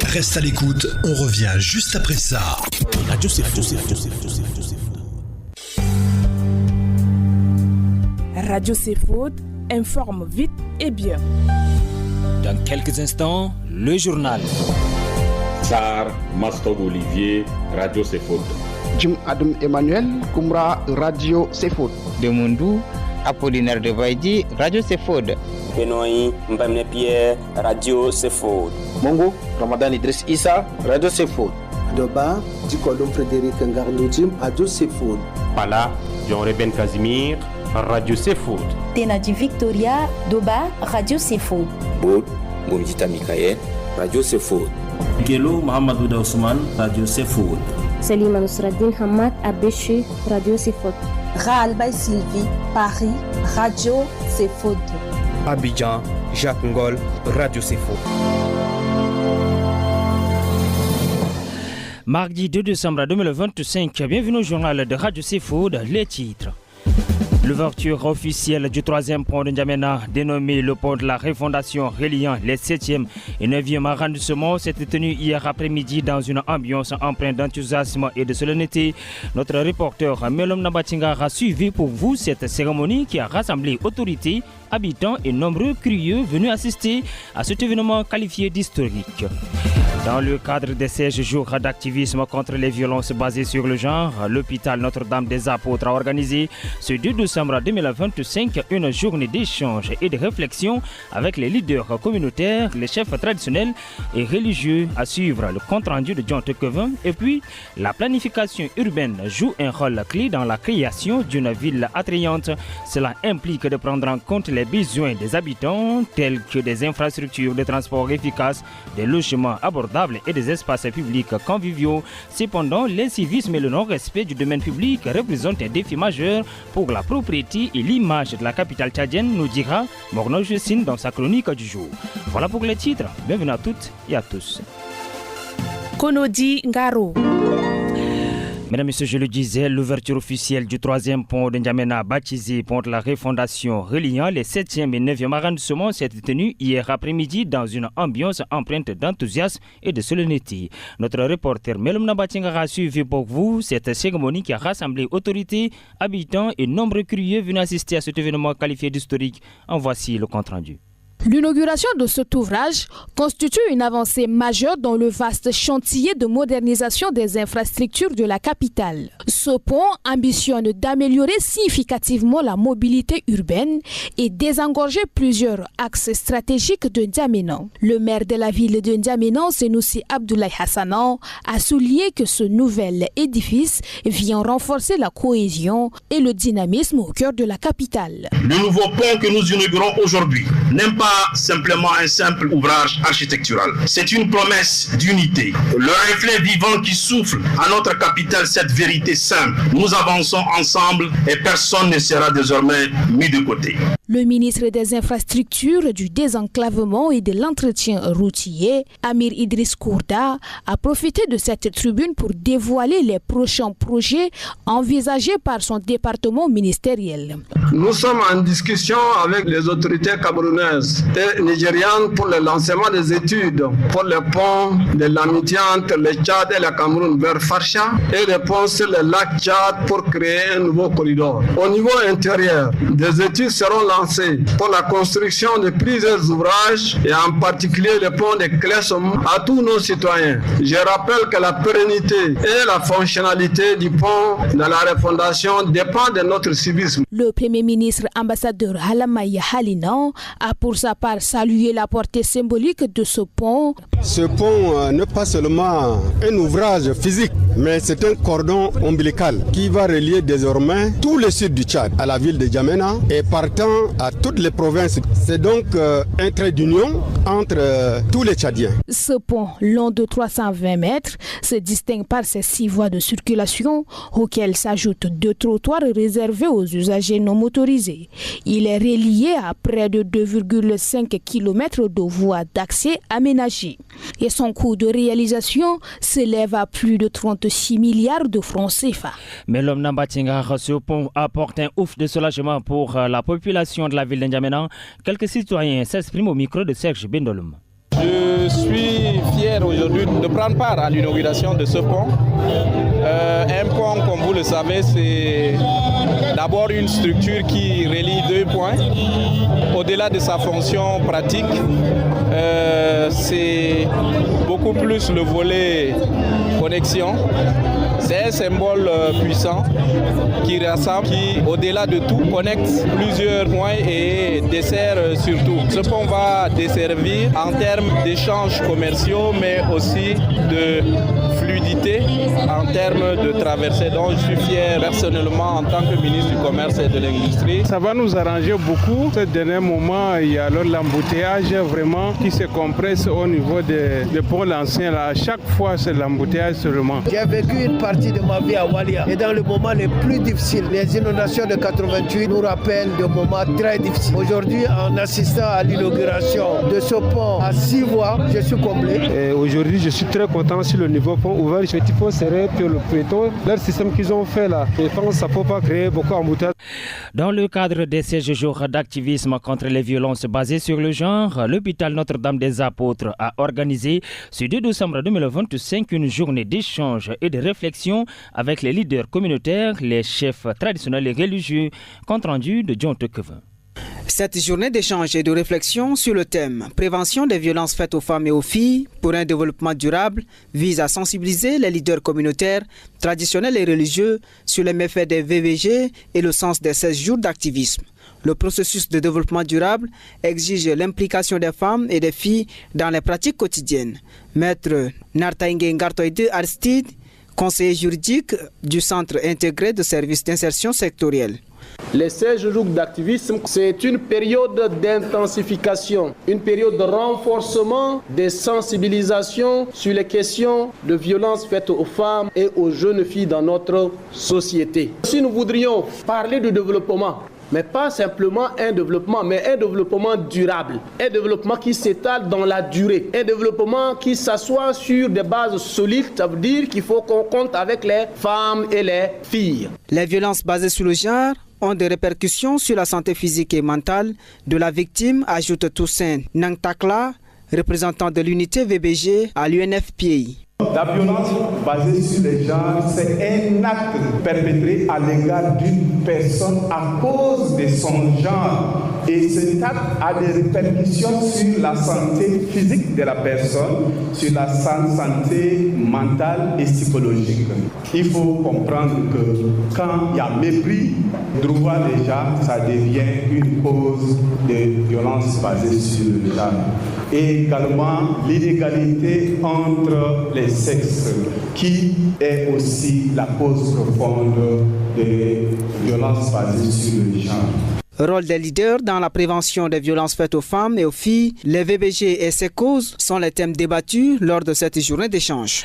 Reste à l'écoute, on revient juste après ça. Radio C'est Faux. Radio C'est Faux informe vite et bien. Dans quelques instants, le journal. Sar Mastog Olivier, Radio C'est Faux. Jim Adam Emmanuel, Kumra, Radio C'est Faux. Demondou, Apollinaire de Vaidi, Radio C'est Faux. Benoît Mbamne Pierre, Radio C'est Faux. Mongo, Ramadan Idriss Issa, Radio C'est Faux. Doba, Dikodom Frédéric Ngarnoudim, Radio C'est Faux. Pala, Jean Reben Casimir, Radio C'est Faux. Tenadi Victoria, Doba, Radio C'est Faux. Boud, Boumdita Mikael, Radio C'est Faux. Gelo Mohamedou Daousman, Radio C'est Faux. Salima Nusraddin Hamad Abéché, Radio C'est Faux. Raalbay Sylvie, Paris, Radio C'est Faux. Abidjan, Jacques Ngol, Radio C'est Faux. Mardi 2 décembre 2025, bienvenue au journal de Radio C'est Faux, les titres. L'ouverture officielle du 3e pont de N'Djamena, dénommé le pont de la refondation reliant les 7e et 9e arrondissements, s'est tenu hier après-midi dans une ambiance empreinte d'enthousiasme et de solennité. Notre reporter Melom Nabatinga a suivi pour vous cette cérémonie qui a rassemblé autorités, habitants et nombreux curieux venus assister à cet événement qualifié d'historique. Dans le cadre des 16 jours d'activisme contre les violences basées sur le genre, l'hôpital Notre-Dame des Apôtres a organisé ce 2 décembre 2025 une journée d'échange et de réflexion avec les leaders communautaires, les chefs traditionnels et religieux. À suivre le compte-rendu de John Tekevin. Et puis, la planification urbaine joue un rôle clé dans la création d'une ville attrayante. Cela implique de prendre en compte les besoins des habitants, tels que des infrastructures de transport efficaces, des logements abordables et des espaces publics conviviaux. Cependant, l'incivisme et le non-respect du domaine public représentent un défi majeur pour la propriété et l'image de la capitale tchadienne, nous dira Morno Jussine dans sa chronique du jour. Voilà pour les titres. Bienvenue à toutes et à tous. Konodi Ngaro. Mesdames et messieurs, je le disais, l'ouverture officielle du 3e pont de N'Djamena, baptisé pont de la refondation reliant les 7e et 9e arrondissements, s'est tenue hier après-midi dans une ambiance empreinte d'enthousiasme et de solennité. Notre reporter Melom Nabatinga a suivi pour vous cette cérémonie qui a rassemblé autorités, habitants et nombreux curieux venus assister à cet événement qualifié d'historique. En voici le compte-rendu. L'inauguration de cet ouvrage constitue une avancée majeure dans le vaste chantier de modernisation des infrastructures de la capitale. Ce pont ambitionne d'améliorer significativement la mobilité urbaine et désengorger plusieurs axes stratégiques de N'Djamena. Le maire de la ville de N'Djamena, Senoussi Abdoulaye Hassanan, a souligné que ce nouvel édifice vient renforcer la cohésion et le dynamisme au cœur de la capitale. Le nouveau pont que nous inaugurons aujourd'hui n'aime pas simplement un simple ouvrage architectural. C'est une promesse d'unité. Le reflet vivant qui souffle à notre capitale cette vérité simple. Nous avançons ensemble et personne ne sera désormais mis de côté. Le ministre des Infrastructures, du Désenclavement et de l'Entretien routier, Amir Idriss Kourda, a profité de cette tribune pour dévoiler les prochains projets envisagés par son département ministériel. Nous sommes en discussion avec les autorités camerounaises et nigérianes pour le lancement des études pour le pont de l'amitié entre le Tchad et le Cameroun vers Farsha et le pont sur le lac Tchad pour créer un nouveau corridor. Au niveau intérieur, des études seront lancées pour la construction de plusieurs ouvrages et en particulier le pont de Klessom à tous nos citoyens. Je rappelle que la pérennité et la fonctionnalité du pont dans la refondation dépend de notre civisme. Le Premier ministre ambassadeur Halamaya Halinan a pour sa part salué la portée symbolique de ce pont. Ce pont n'est pas seulement un ouvrage physique, mais c'est un cordon ombilical qui va relier désormais tout le sud du Tchad à la ville de N'Djamena et partant à toutes les provinces. C'est donc un trait d'union entre tous les Tchadiens. Ce pont, long de 320 mètres, se distingue par ses 6 voies de circulation auxquelles s'ajoutent 2 trottoirs réservés aux usagers non motorisés. Il est relié à près de 2,5 km de voies d'accès aménagées. Et son coût de réalisation s'élève à plus de 36 milliards de francs CFA. Mais l'homme Nambatinga, ce pont apporte un ouf de soulagement pour la population de la ville de N'Djamena. Quelques citoyens s'expriment au micro de Serge Bendolum. Je suis fier aujourd'hui prendre part à l'inauguration de ce pont. Un pont, comme vous le savez, c'est d'abord une structure qui relie deux points. Au-delà de sa fonction pratique, c'est beaucoup plus le volet connexion. C'est un symbole puissant qui rassemble, qui, au-delà de tout, connecte plusieurs points et dessert surtout. Ce pont va desservir en termes d'échanges commerciaux, mais aussi de fluidité en termes de traversée. Donc je suis fier personnellement en tant que ministre du Commerce et de l'Industrie. Ça va nous arranger beaucoup. Ce dernier moment, il y a alors l'embouteillage vraiment qui se compresse au niveau des ponts anciens. À chaque fois, c'est l'embouteillage seulement. J'ai vécu une partie de ma vie à Walia et dans le moment les plus difficiles, les inondations de 88 nous rappellent des moments très difficiles. Aujourd'hui, en assistant à l'inauguration de ce pont à 6 voies, je suis comblé. Aujourd'hui, je suis très content sur le niveau pont ouvert. Le petit pont serait que le piéton, leur système qu'ils ont fait là, je pense que ça ne peut pas créer beaucoup d'embouteillages. Dans le cadre de ces jours d'activisme contre les violences basées sur le genre, l'hôpital Notre-Dame des Apôtres a organisé ce 2 décembre 2025 une journée d'échange et de réflexion avec les leaders communautaires, les chefs traditionnels et religieux. Compte rendu de John Tekevin. Cette journée d'échange et de réflexion sur le thème « Prévention des violences faites aux femmes et aux filles pour un développement durable » vise à sensibiliser les leaders communautaires, traditionnels et religieux sur les méfaits des VVG et le sens des 16 jours d'activisme. Le processus de développement durable exige l'implication des femmes et des filles dans les pratiques quotidiennes. Maître Nartaingue Ngartoide Aristide, conseiller juridique du Centre intégré de services d'insertion sectorielle. Les 16 jours d'activisme, c'est une période d'intensification, une période de renforcement des sensibilisations sur les questions de violences faites aux femmes et aux jeunes filles dans notre société. Si nous voudrions parler de développement, mais pas simplement un développement, mais un développement durable, un développement qui s'étale dans la durée, un développement qui s'assoit sur des bases solides, ça veut dire qu'il faut qu'on compte avec les femmes et les filles. Les violences basées sur le genre ont des répercussions sur la santé physique et mentale de la victime, ajoute Toussaint Nangtakla, représentant de l'unité VBG à l'UNFPA. La violence basée sur les genres, c'est un acte perpétré à l'égard d'une personne à cause de son genre. Et cet acte a des répercussions sur la santé physique de la personne, sur la santé mentale et psychologique. Il faut comprendre que quand il y a mépris, droit des genres, ça devient une cause de violence basée sur le genre. Et également l'inégalité entre les sexes, qui est aussi la cause profonde des violences basées sur le genre. Rôle des leaders dans la prévention des violences faites aux femmes et aux filles, les VBG et ses causes sont les thèmes débattus lors de cette journée d'échange.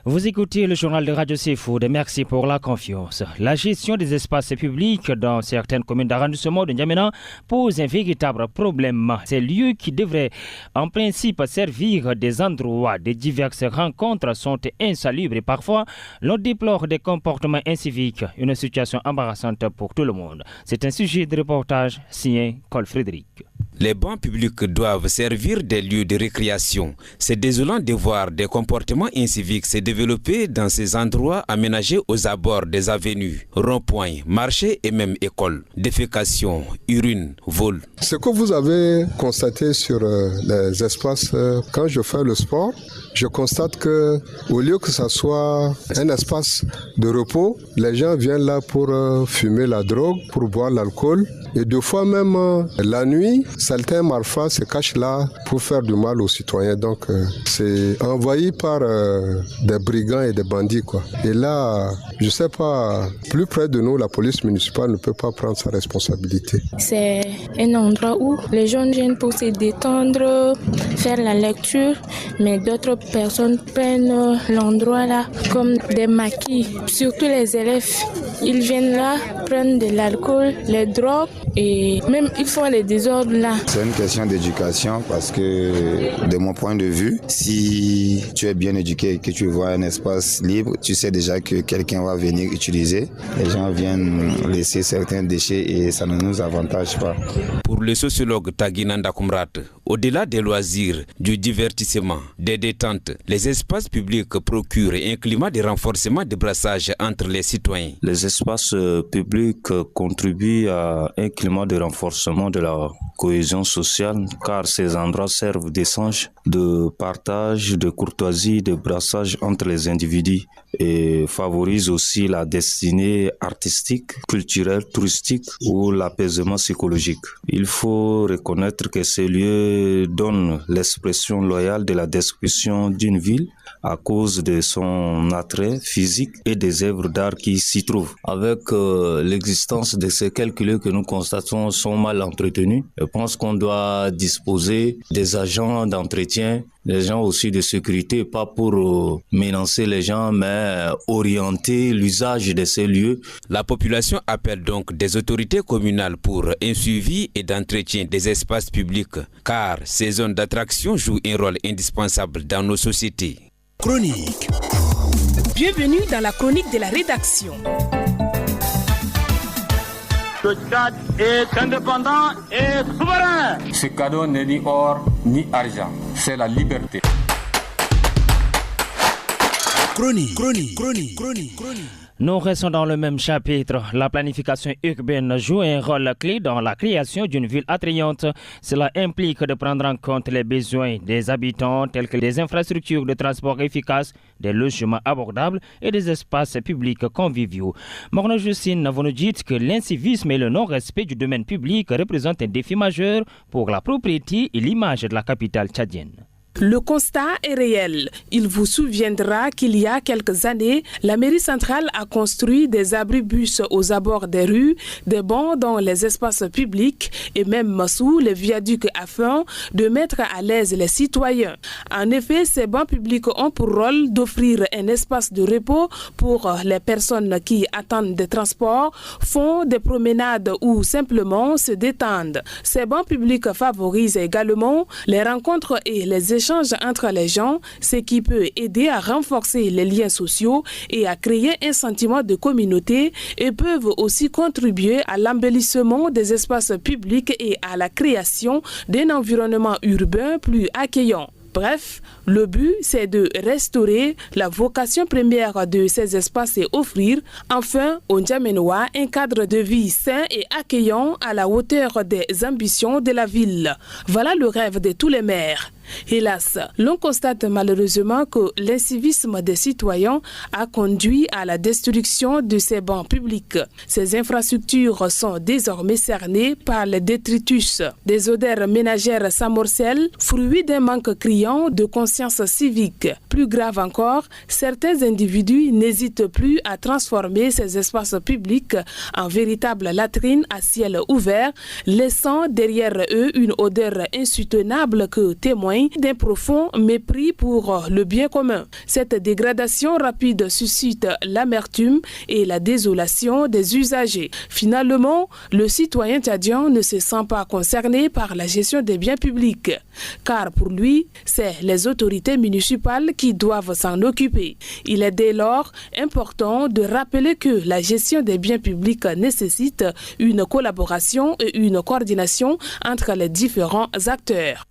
Vous écoutez le journal de Radio C-Food. Merci pour la confiance. La gestion des espaces publics dans certaines communes d'arrondissement de N'Djamena pose un véritable problème. Ces lieux qui devraient en principe servir des endroits de diverses rencontres sont insalubres et parfois l'on déplore des comportements inciviques. Une situation embarrassante pour tout le monde. C'est un sujet de reportage signé Col Frédéric. Les bancs publics doivent servir des lieux de récréation. C'est désolant de voir des comportements inciviques se développer dans ces endroits aménagés aux abords des avenues, ronds-points, marchés et même écoles. Défécation, urine, vol. Ce que vous avez constaté sur les espaces, quand je fais le sport, je constate que au lieu que ça soit un espace de repos, les gens viennent là pour fumer la drogue, pour boire l'alcool. Et deux fois même la nuit, certains malfrats se cachent là pour faire du mal aux citoyens. Donc c'est envahi par des brigands et des bandits, quoi. Et là, je sais pas, plus près de nous, la police municipale ne peut pas prendre sa responsabilité. C'est un endroit où les jeunes viennent pour se détendre, faire la lecture, mais d'autres personnes prennent l'endroit là comme des maquis, surtout les élèves. Ils viennent là prendre de l'alcool, les drogues et même ils font les désordres là. C'est une question d'éducation parce que de mon point de vue, si tu es bien éduqué et que tu vois un espace libre, tu sais déjà que quelqu'un va venir utiliser. Les gens viennent laisser certains déchets et ça ne nous avantage pas. Pour le sociologue Taginanda Kumrat, au-delà des loisirs, du divertissement, des détentes, les espaces publics procurent un climat de renforcement des brassages entre les citoyens. Les espaces publics contribuent à un climat de renforcement de la cohésion sociale car ces endroits servent d'essence de partage, de courtoisie, de brassage entre les individus et favorisent aussi la destinée artistique, culturelle, touristique ou l'apaisement psychologique. Il faut reconnaître que ces lieux donnent l'expression loyale de la description d'une ville à cause de son attrait physique et des œuvres d'art qui s'y trouvent. Avec l'existence de ces quelques lieux que nous constatons sont mal entretenus, je pense qu'on doit disposer des agents d'entretien, des gens aussi de sécurité, pas pour menacer les gens, mais orienter l'usage de ces lieux. La population appelle donc des autorités communales pour un suivi et d'entretien des espaces publics, car ces zones d'attraction jouent un rôle indispensable dans nos sociétés. Chronique. Bienvenue dans la chronique de la rédaction. Le Tchad est indépendant et souverain. Ce cadeau n'est ni or ni argent, c'est la liberté. Chronique. Nous restons dans le même chapitre. La planification urbaine joue un rôle clé dans la création d'une ville attrayante. Cela implique de prendre en compte les besoins des habitants tels que des infrastructures de transport efficaces, des logements abordables et des espaces publics conviviaux. Morne Justine, vous nous dites que l'incivisme et le non-respect du domaine public représentent un défi majeur pour la propriété et l'image de la capitale tchadienne. Le constat est réel. Il vous souviendra qu'il y a quelques années, la mairie centrale a construit des abribus aux abords des rues, des bancs dans les espaces publics et même sous les viaducs afin de mettre à l'aise les citoyens. En effet, ces bancs publics ont pour rôle d'offrir un espace de repos pour les personnes qui attendent des transports, font des promenades ou simplement se détendent. Ces bancs publics favorisent également les rencontres et les échanges entre les gens, ce qui peut aider à renforcer les liens sociaux et à créer un sentiment de communauté et peuvent aussi contribuer à l'embellissement des espaces publics et à la création d'un environnement urbain plus accueillant. Bref, le but, c'est de restaurer la vocation première de ces espaces et offrir, enfin, aux Ndjamenois un cadre de vie sain et accueillant à la hauteur des ambitions de la ville. Voilà le rêve de tous les maires. Hélas, l'on constate malheureusement que l'incivisme des citoyens a conduit à la destruction de ces bancs publics. Ces infrastructures sont désormais cernées par les détritus. Des odeurs ménagères s'amorcellent, fruits d'un manque criant de conscience civique. Plus grave encore, certains individus n'hésitent plus à transformer ces espaces publics en véritables latrines à ciel ouvert, laissant derrière eux une odeur insoutenable que témoigne d'un profond mépris pour le bien commun. Cette dégradation rapide suscite l'amertume et la désolation des usagers. Finalement, le citoyen tchadien ne se sent pas concerné par la gestion des biens publics, car pour lui, c'est les autorités municipales qui doivent s'en occuper. Il est dès lors important de rappeler que la gestion des biens publics nécessite une collaboration et une coordination entre les différents acteurs.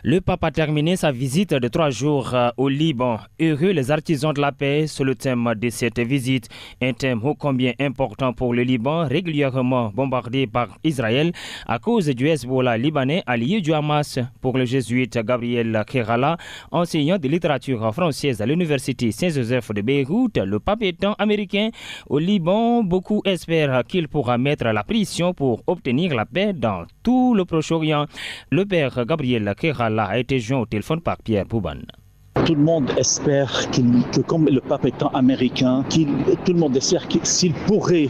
Le pape a terminé sa visite de 3 jours au Liban. Heureux les artisans de la paix, c'est le thème de cette visite. Un thème ô combien important pour le Liban, régulièrement bombardé par Israël à cause du Hezbollah libanais allié du Hamas. Pour le jésuite Gabriel Kerala, enseignant de littérature française à l'université Saint-Joseph de Beyrouth, le pape étant américain au Liban, beaucoup espèrent qu'il pourra mettre la pression pour obtenir la paix dans tout le Proche-Orient. Le père Gabriel Kerala a été joint au téléphone par Pierre Bouban. Tout le monde espère que comme le pape étant américain, tout le monde espère s'il pourrait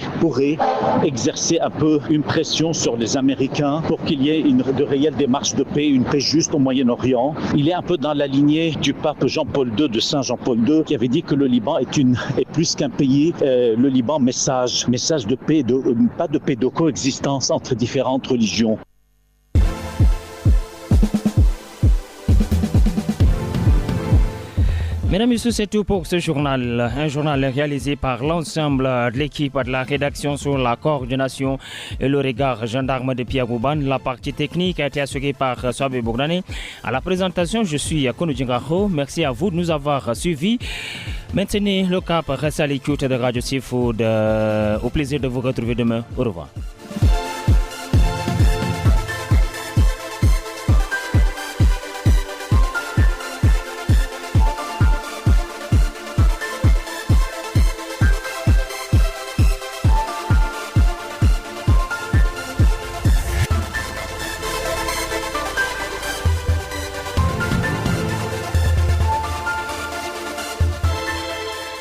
exercer un peu une pression sur les Américains pour qu'il y ait de réelles démarches de paix, une paix juste au Moyen-Orient. Il est un peu dans la lignée du pape Jean-Paul II, de Saint Jean-Paul II, qui avait dit que le Liban est plus qu'un pays. Le Liban, message de paix, pas de paix, de coexistence entre différentes religions. Mesdames et messieurs, c'est tout pour ce journal. Un journal réalisé par l'ensemble de l'équipe de la rédaction sur la coordination et le regard gendarme de Pierre Gouban. La partie technique a été assurée par Soabe Bourdane. À la présentation, je suis Kono Djingaho. Merci à vous de nous avoir suivis. Maintenez le cap, restez à l'écoute de Radio Seafood. Au plaisir de vous retrouver demain. Au revoir.